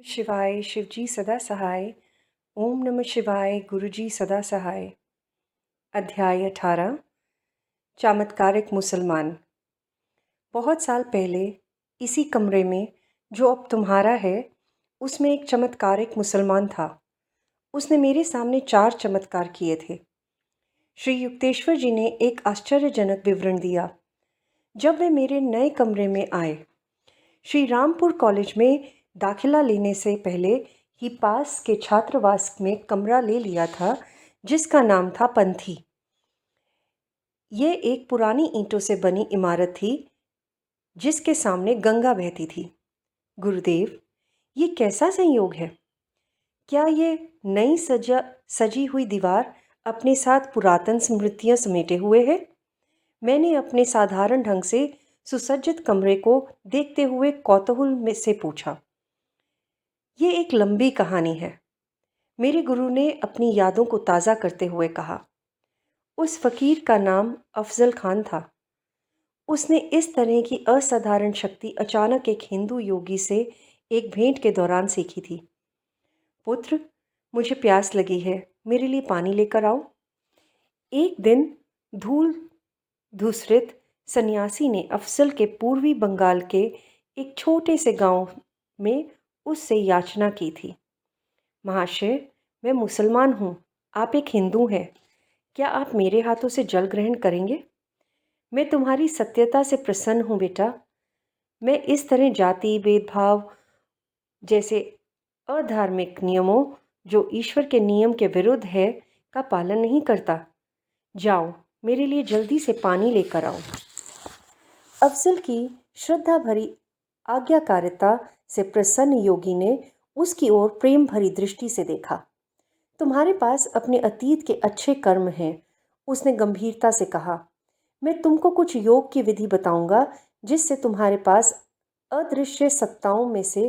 शिवाय शिवजी सदा सहाय। ओम नमः शिवाय गुरुजी सदा सहाय। अध्याय 18 चमत्कारिक मुसलमान। बहुत साल पहले इसी कमरे में जो अब तुम्हारा है उसमें एक चमत्कारिक मुसलमान था। उसने मेरे सामने 4 चमत्कार किए थे। श्री युक्तेश्वर जी ने एक आश्चर्यजनक विवरण दिया। जब वे मेरे नए कमरे में आए, श्री रामपुर कॉलेज में दाखिला लेने से पहले ही पास के छात्रावास में कमरा ले लिया था, जिसका नाम था पंथी। ये एक पुरानी ईंटों से बनी इमारत थी जिसके सामने गंगा बहती थी। गुरुदेव, ये कैसा संयोग है? क्या ये नई सजी हुई दीवार अपने साथ पुरातन स्मृतियां समेटे हुए है? मैंने अपने साधारण ढंग से सुसज्जित कमरे को देखते हुए कौतूहल में से पूछा। ये एक लंबी कहानी है, मेरे गुरु ने अपनी यादों को ताज़ा करते हुए कहा। उस फकीर का नाम अफजल खान था। उसने इस तरह की असाधारण शक्ति अचानक एक हिंदू योगी से एक भेंट के दौरान सीखी थी। पुत्र, मुझे प्यास लगी है, मेरे लिए पानी लेकर आओ। एक दिन धूल धूसरित सन्यासी ने अफजल के पूर्वी बंगाल के एक छोटे से गांव में उससे याचना की थी। महाशय, मैं मुसलमान हूँ, आप एक हिंदू हैं, क्या आप मेरे हाथों से जल ग्रहण करेंगे? मैं तुम्हारी सत्यता से प्रसन्न हूँ बेटा। मैं इस तरह जाति भेदभाव जैसे अधार्मिक नियमों, जो ईश्वर के नियम के विरुद्ध है, का पालन नहीं करता। जाओ, मेरे लिए जल्दी से पानी लेकर आओ। अफजल की श्रद्धा भरी आज्ञाकारिता से प्रसन्न योगी ने उसकी ओर प्रेम भरी दृष्टि से देखा। तुम्हारे पास अपने अतीत के अच्छे कर्म हैं, उसने गंभीरता से कहा। मैं तुमको कुछ योग की विधि बताऊंगा जिससे तुम्हारे पास अदृश्य सत्ताओं में से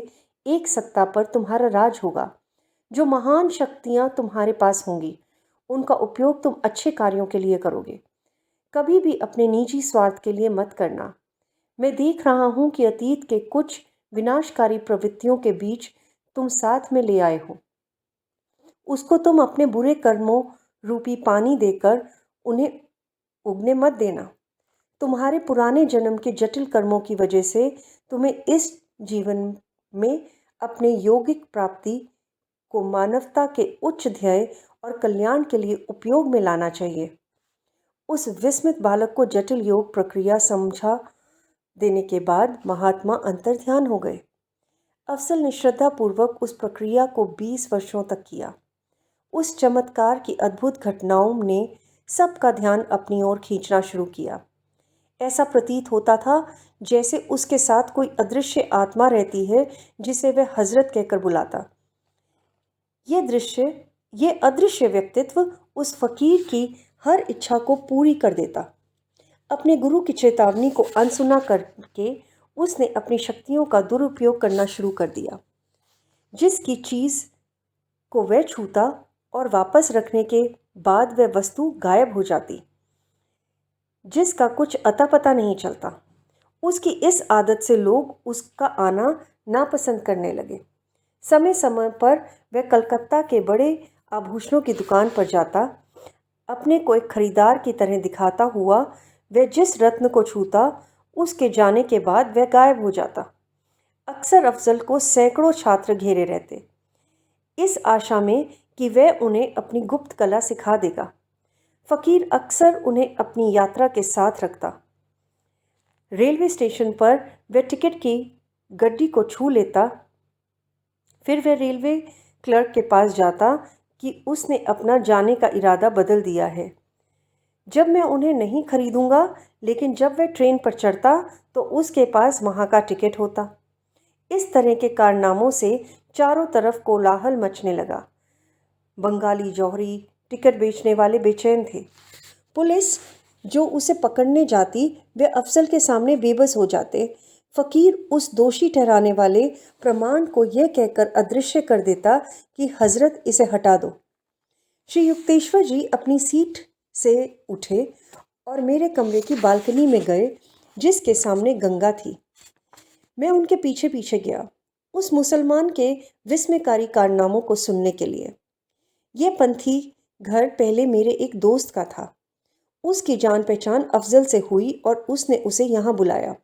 एक सत्ता पर तुम्हारा राज होगा। जो महान शक्तियां तुम्हारे पास होंगी, उनका उपयोग तुम अच्छे कार्यों के लिए करोगे। कभी भी अपने निजी स्वार्थ के लिए मत करना। मैं देख रहा हूं कि अतीत के कुछ विनाशकारी प्रवृत्तियों के बीज तुम साथ में ले आए हो। उसको तुम अपने बुरे कर्मों रूपी पानी देकर उन्हें उगने मत देना। तुम्हारे पुराने जन्म के जटिल कर्मों की वजह से तुम्हें इस जीवन में अपने यौगिक प्राप्ति को मानवता के उच्च ध्येय और कल्याण के लिए उपयोग में लाना चाहिए। उस विस्मित बालक को जटिल योग प्रक्रिया समझा देने के बाद महात्मा अंतर्ध्यान हो गए। अफजल ने श्रद्धापूर्वक उस प्रक्रिया को 20 वर्षों तक किया। उस चमत्कार की अद्भुत घटनाओं ने सबका ध्यान अपनी ओर खींचना शुरू किया। ऐसा प्रतीत होता था जैसे उसके साथ कोई अदृश्य आत्मा रहती है जिसे वह हजरत कहकर बुलाता। ये अदृश्य व्यक्तित्व उस फकीर की हर इच्छा को पूरी कर देता। अपने गुरु की चेतावनी को अनसुना करके उसने अपनी शक्तियों का दुरुपयोग करना शुरू कर दिया। जिसकी चीज को वह छूता और वापस रखने के बाद वह वस्तु गायब हो जाती, जिसका कुछ अता पता नहीं चलता। उसकी इस आदत से लोग उसका आना नापसंद करने लगे। समय समय पर वह कलकत्ता के बड़े आभूषणों की दुकान पर जाता। अपने को एक खरीदार की तरह दिखाता हुआ वह जिस रत्न को छूता, उसके जाने के बाद वह गायब हो जाता। अक्सर अफजल को सैकड़ों छात्र घेरे रहते, इस आशा में कि वह उन्हें अपनी गुप्त कला सिखा देगा। फकीर अक्सर उन्हें अपनी यात्रा के साथ रखता। रेलवे स्टेशन पर वह टिकट की गड्डी को छू लेता। फिर वह रेलवे क्लर्क के पास जाता कि उसने अपना जाने का इरादा बदल दिया है। जब मैं उन्हें नहीं खरीदूंगा, लेकिन जब वह ट्रेन पर चढ़ता तो उसके पास वहाँ का टिकट होता। इस तरह के कारनामों से चारों तरफ कोलाहल मचने लगा। बंगाली जौहरी टिकट बेचने वाले बेचैन थे। पुलिस जो उसे पकड़ने जाती, वे अफजल के सामने बेबस हो जाते। फकीर उस दोषी ठहराने वाले प्रमाण को यह कहकर अदृश्य कर देता कि हजरत इसे हटा दो। श्री युक्तेश्वर जी अपनी सीट से उठे और मेरे कमरे की बालकनी में गए, जिसके सामने गंगा थी। मैं उनके पीछे पीछे गया। उस मुसलमान के विस्मयकारी कारनामों को सुनने के लिए। यह पंथी घर पहले मेरे एक दोस्त का था। उसकी जान पहचान अफजल से हुई और उसने उसे यहाँ बुलाया।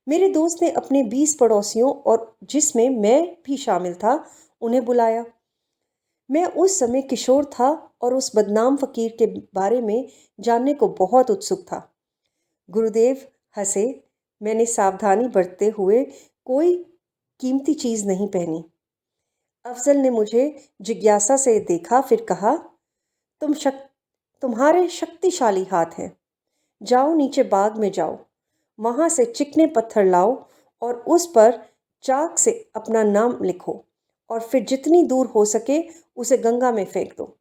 मेरे दोस्त ने अपने 20 पड़ोसियों, और जिसमें मैं भी शामिल था, उन्हें बुलाया। मैं उस समय किशोर था और उस बदनाम फकीर के बारे में जानने को बहुत उत्सुक था। गुरुदेव हंसे। मैंने सावधानी बरतते हुए कोई कीमती चीज़ नहीं पहनी। अफजल ने मुझे जिज्ञासा से देखा, फिर कहा, तुम्हारे शक्तिशाली हाथ हैं। जाओ, नीचे बाग में जाओ, वहाँ से चिकने पत्थर लाओ और उस पर चाक से अपना नाम लिखो और फिर जितनी दूर हो सके उसे गंगा में फेंक दो।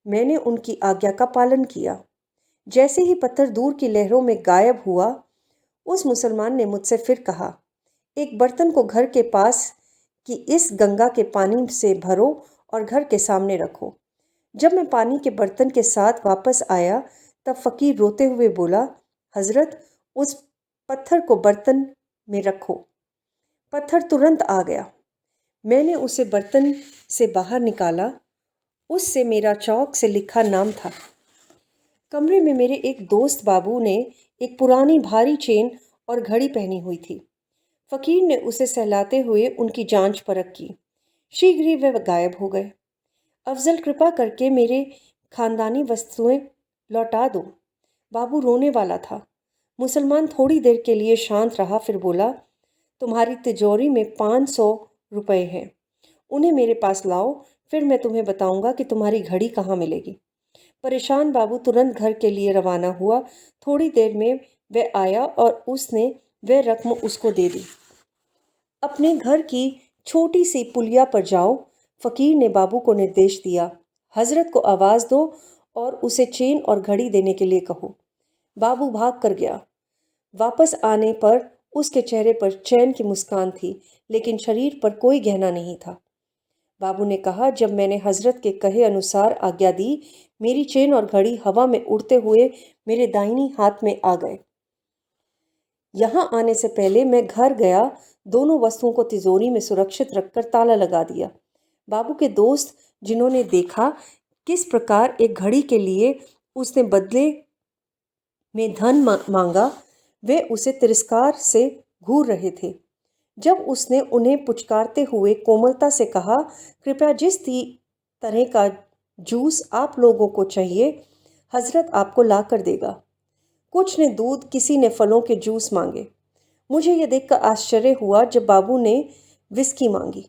मैंने उनकी आज्ञा का पालन किया। जैसे ही पत्थर दूर की लहरों में गायब हुआ, उस मुसलमान ने मुझसे फिर कहा, एक बर्तन को घर के पास कि इस गंगा के पानी से भरो और घर के सामने रखो। जब मैं पानी के बर्तन के साथ वापस आया तब फकीर रोते हुए बोला, हजरत, उस पत्थर को बर्तन में रखो। पत्थर तुरंत आ गया। मैंने उसे बर्तन से बाहर निकाला। उससे मेरा चौक से लिखा नाम था। कमरे में मेरे एक दोस्त बाबू ने एक पुरानी भारी चेन और घड़ी पहनी हुई थी। फकीर ने उसे सहलाते हुए उनकी जांच परख की। शीघ्र ही वे गायब हो गए। अफजल, कृपा करके मेरे खानदानी वस्तुएं लौटा दो। बाबू रोने वाला था। मुसलमान थोड़ी देर के लिए शांत रहा, फिर बोला, तुम्हारी तिजोरी में 500 रुपए हैं। उन्हें मेरे पास लाओ, फिर मैं तुम्हें बताऊंगा कि तुम्हारी घड़ी कहाँ मिलेगी। परेशान बाबू तुरंत घर के लिए रवाना हुआ। थोड़ी देर में वह आया और उसने वह रकम उसको दे दी। अपने घर की छोटी सी पुलिया पर जाओ, फकीर ने बाबू को निर्देश दिया। हजरत को आवाज़ दो और उसे चेन और घड़ी देने के लिए कहो। बाबू भाग कर गया। वापस आने पर उसके चेहरे पर चैन की मुस्कान थी, लेकिन शरीर पर कोई गहना नहीं था। बाबू ने कहा, जब मैंने हजरत के कहे अनुसार आज्ञा दी, मेरी चेन और घड़ी हवा में उड़ते हुए मेरे दाहिनी हाथ में आ गए। यहाँ आने से पहले मैं घर गया, दोनों वस्तुओं को तिजोरी में सुरक्षित रखकर ताला लगा दिया। बाबू के दोस्त, जिन्होंने देखा किस प्रकार एक घड़ी के लिए उसने बदले में धन मांगा, वे उसे तिरस्कार से घूर रहे थे। जब उसने उन्हें पुचकारते हुए कोमलता से कहा, कृपया जिस तरह का जूस आप लोगों को चाहिए, हजरत आपको ला कर देगा। कुछ ने दूध, किसी ने फलों के जूस मांगे। मुझे यह देखकर आश्चर्य हुआ जब बाबू ने विस्की मांगी।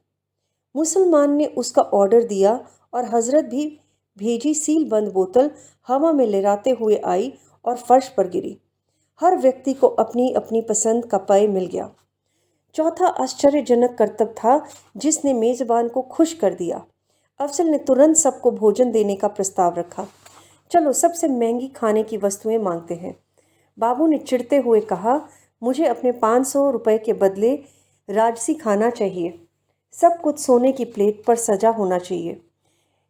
मुसलमान ने उसका ऑर्डर दिया और हजरत भी भेजी सील बंद बोतल हवा में लहराते हुए आई और फर्श पर गिरी। हर व्यक्ति को अपनी अपनी पसंद का पेय मिल गया। चौथा आश्चर्यजनक करतब था जिसने मेज़बान को खुश कर दिया। अफजल ने तुरंत सबको भोजन देने का प्रस्ताव रखा। चलो, सबसे महंगी खाने की वस्तुएं मांगते हैं। बाबू ने चिढ़ते हुए कहा, मुझे अपने 500 रुपए के बदले राजसी खाना चाहिए। सब कुछ सोने की प्लेट पर सजा होना चाहिए।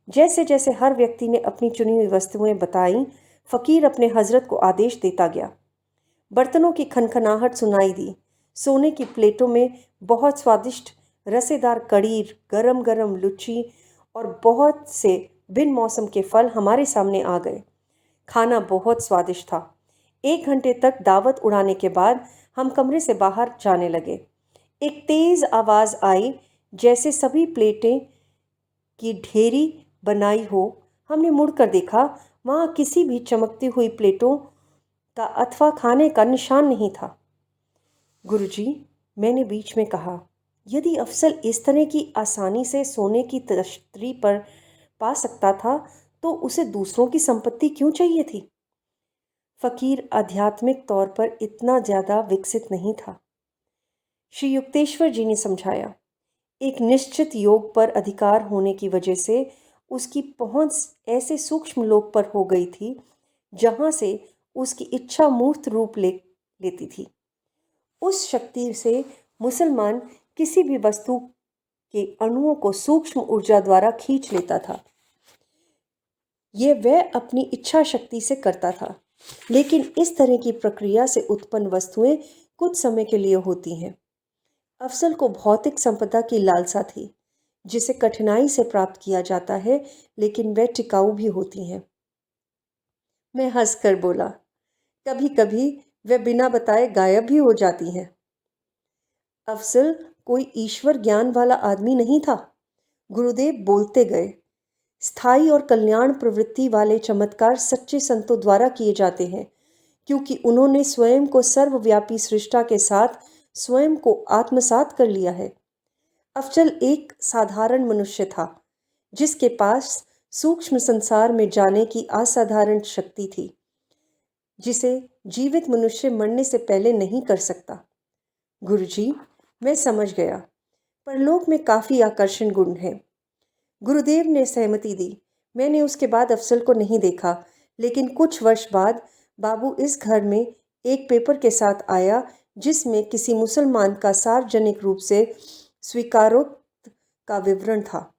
जैसे जैसे हर व्यक्ति ने अपनी चुनी हुई वस्तुएं बताईं, फकीर अपने हजरत को आदेश देता गया। बर्तनों की खनखनाहट सुनाई दी। सोने की प्लेटों में बहुत स्वादिष्ट रसेदार कड़ी, गरम गरम लुच्ची और बहुत से बिन मौसम के फल हमारे सामने आ गए। खाना बहुत स्वादिष्ट था। 1 घंटे तक दावत उड़ाने के बाद हम कमरे से बाहर जाने लगे। एक तेज़ आवाज़ आई, जैसे सभी प्लेटें की ढेरी बनाई हो। हमने मुड़कर देखा, वहाँ किसी भी चमकती हुई प्लेटों का अथवा खाने का निशान नहीं था। गुरुजी, मैंने बीच में कहा, यदि अफसल इस तरह की आसानी से सोने की तश्तरी पर पा सकता था तो उसे दूसरों की संपत्ति क्यों चाहिए थी? फकीर आध्यात्मिक तौर पर इतना ज़्यादा विकसित नहीं था। श्री युक्तेश्वर जी ने समझाया, एक निश्चित योग पर अधिकार होने की वजह से उसकी पहुंच ऐसे सूक्ष्म लोक पर हो गई थी जहां से उसकी इच्छा मूर्त रूप लेती थी। उस शक्ति से मुसलमान किसी भी वस्तु के अणुओं को सूक्ष्म ऊर्जा द्वारा खींच लेता था। यह वह अपनी इच्छा शक्ति से करता था, लेकिन इस तरह की प्रक्रिया से उत्पन्न वस्तुएं कुछ समय के लिए होती हैं। अफजल को भौतिक संपदा की लालसा थी, जिसे कठिनाई से प्राप्त किया जाता है, लेकिन वह टिकाऊ भी होती हैं। मैं हंसकर बोला, कभी कभी वह बिना बताए गायब भी हो जाती हैं। अफजल कोई ईश्वर ज्ञान वाला आदमी नहीं था। गुरुदेव बोलते गए, स्थायी और कल्याण प्रवृत्ति वाले चमत्कार सच्चे संतों द्वारा किए जाते हैं, क्योंकि उन्होंने स्वयं को सर्वव्यापी सृष्टा के साथ स्वयं को आत्मसात कर लिया है। अफजल एक साधारण मनुष्य था, जिसके पास सूक्ष्म संसार में जाने की असाधारण शक्ति थी, जिसे जीवित मनुष्य मरने से पहले नहीं कर सकता। गुरुजी, मैं समझ गया, परलोक में काफ़ी आकर्षण गुण हैं। गुरुदेव ने सहमति दी। मैंने उसके बाद अफजल को नहीं देखा, लेकिन कुछ वर्ष बाद बाबू इस घर में एक पेपर के साथ आया, जिसमें किसी मुसलमान का सार्वजनिक रूप से स्वीकारोक्त का विवरण था।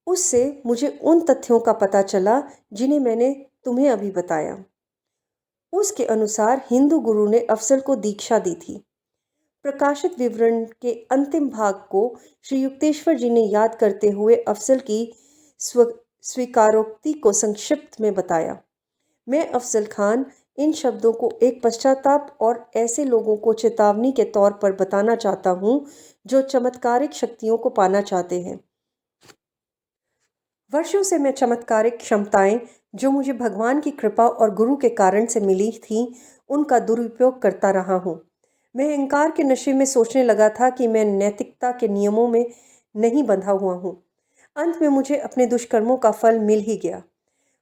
उससे मुझे उन तथ्यों का पता चला जिन्हें मैंने तुम्हें अभी बताया। उसके अनुसार हिंदू गुरु ने अफजल को दीक्षा दी थी। प्रकाशित विवरण के अंतिम भाग को श्री युक्तेश्वर जी ने याद करते हुए अफजल की स्वीकारोक्ति को संक्षिप्त में बताया। मैं अफजल खान इन शब्दों को एक पश्चाताप और ऐसे लोगों को चेतावनी के तौर पर बताना चाहता हूँ जो चमत्कारिक शक्तियों को पाना चाहते हैं। वर्षों से मैं चमत्कारिक क्षमताएं जो मुझे भगवान की कृपा और गुरु के कारण से मिली थीं, उनका दुरुपयोग करता रहा हूँ। मैं अहंकार के नशे में सोचने लगा था कि मैं नैतिकता के नियमों में नहीं बंधा हुआ हूँ। अंत में मुझे अपने दुष्कर्मों का फल मिल ही गया।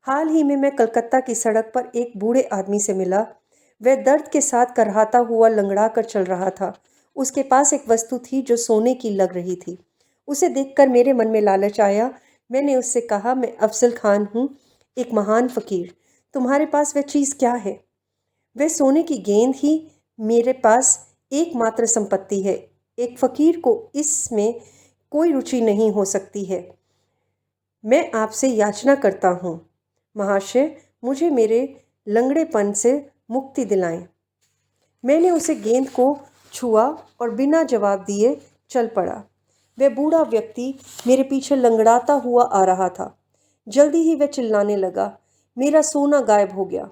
हाल ही में मैं कलकत्ता की सड़क पर एक बूढ़े आदमी से मिला। वह दर्द के साथ करहाता हुआ लंगड़ा कर चल रहा था। उसके पास एक वस्तु थी जो सोने की लग रही थी। उसे देखकर मेरे मन में लालच आया। मैंने उससे कहा, मैं अफजल खान हूँ, एक महान फ़कीर। तुम्हारे पास वह चीज़ क्या है? वह सोने की गेंद ही मेरे पास एकमात्र संपत्ति है। एक फ़कीर को इसमें कोई रुचि नहीं हो सकती है। मैं आपसे याचना करता हूँ, महाशय, मुझे मेरे लंगड़ेपन से मुक्ति दिलाएं। मैंने उसे गेंद को छुआ और बिना जवाब दिए चल पड़ा। वह बूढ़ा व्यक्ति मेरे पीछे लंगड़ाता हुआ आ रहा था। जल्दी ही वह चिल्लाने लगा, मेरा सोना गायब हो गया।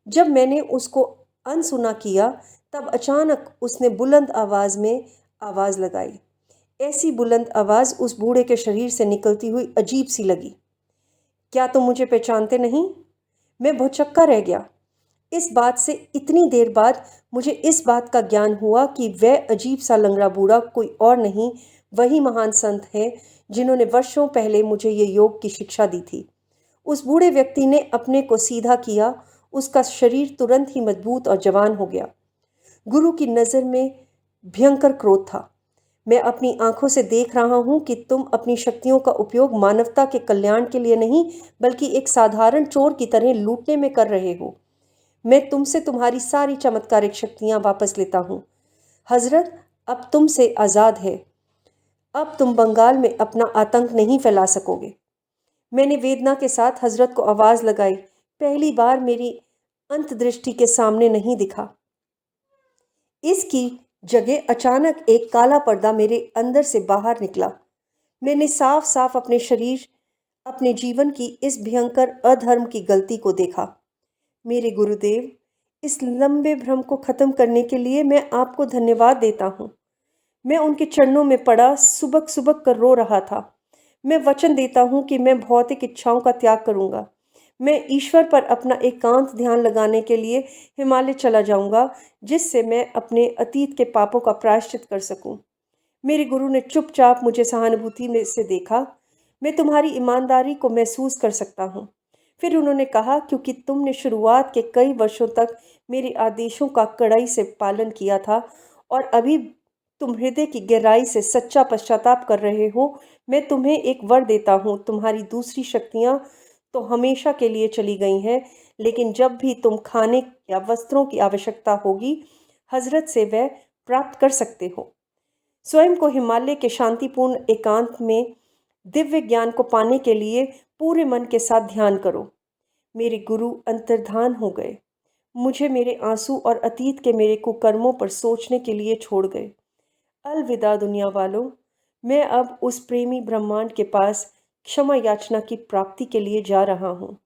जब मैंने उसको अनसुना किया, तब अचानक उसने बुलंद आवाज़ में आवाज़ लगाई। ऐसी बुलंद आवाज़ उस बूढ़े के शरीर से निकलती हुई अजीब सी लगी। क्या तुम मुझे पहचानते नहीं? मैं भौचक्का रह गया। इस बात से इतनी देर बाद मुझे इस बात का ज्ञान हुआ कि वह अजीब सा लंगड़ा बूढ़ा कोई और नहीं, वही महान संत हैं जिन्होंने वर्षों पहले मुझे ये योग की शिक्षा दी थी। उस बूढ़े व्यक्ति ने अपने को सीधा किया। उसका शरीर तुरंत ही मजबूत और जवान हो गया। गुरु की नज़र में भयंकर क्रोध था। मैं अपनी आंखों से देख रहा हूँ कि तुम अपनी शक्तियों का उपयोग मानवता के कल्याण के लिए नहीं, बल्कि एक साधारण चोर की तरह लूटने में कर रहे हो। मैं तुमसे तुम्हारी सारी चमत्कारिक शक्तियाँ वापस लेता हूँ। हजरत अब तुमसे आज़ाद है। अब तुम बंगाल में अपना आतंक नहीं फैला सकोगे। मैंने वेदना के साथ हजरत को आवाज़ लगाई। पहली बार मेरी अंतदृष्टि के सामने नहीं दिखा। इसकी जगह अचानक एक काला पर्दा मेरे अंदर से बाहर निकला। मैंने साफ साफ अपने शरीर, अपने जीवन की इस भयंकर अधर्म की गलती को देखा। मेरे गुरुदेव, इस लंबे भ्रम को ख़त्म करने के लिए मैं आपको धन्यवाद देता हूँ। मैं उनके चरणों में पड़ा सुबक सुबक कर रो रहा था। मैं वचन देता हूँ कि मैं भौतिक इच्छाओं का त्याग करूँगा। मैं ईश्वर पर अपना एकांत ध्यान लगाने के लिए हिमालय चला जाऊँगा, जिससे मैं अपने अतीत के पापों का प्रायश्चित कर सकूँ। मेरे गुरु ने चुपचाप मुझे सहानुभूति में से देखा। मैं तुम्हारी ईमानदारी को महसूस कर सकता हूँ। फिर उन्होंने कहा, क्योंकि तुमने शुरुआत के कई वर्षों तक मेरे आदेशों का कड़ाई से पालन किया था और अभी तुम हृदय की गहराई से सच्चा पश्चाताप कर रहे हो, मैं तुम्हें एक वर देता हूँ। तुम्हारी दूसरी शक्तियाँ तो हमेशा के लिए चली गई हैं, लेकिन जब भी तुम खाने या वस्त्रों की आवश्यकता होगी, हजरत से वह प्राप्त कर सकते हो। स्वयं को हिमालय के शांतिपूर्ण एकांत में दिव्य ज्ञान को पाने के लिए पूरे मन के साथ ध्यान करो। मेरे गुरु अंतर्धान हो गए। मुझे मेरे आंसू और अतीत के मेरे कुकर्मों पर सोचने के लिए छोड़ गए। अलविदा दुनिया वालों, मैं अब उस प्रेमी ब्रह्मांड के पास क्षमा याचना की प्राप्ति के लिए जा रहा हूँ।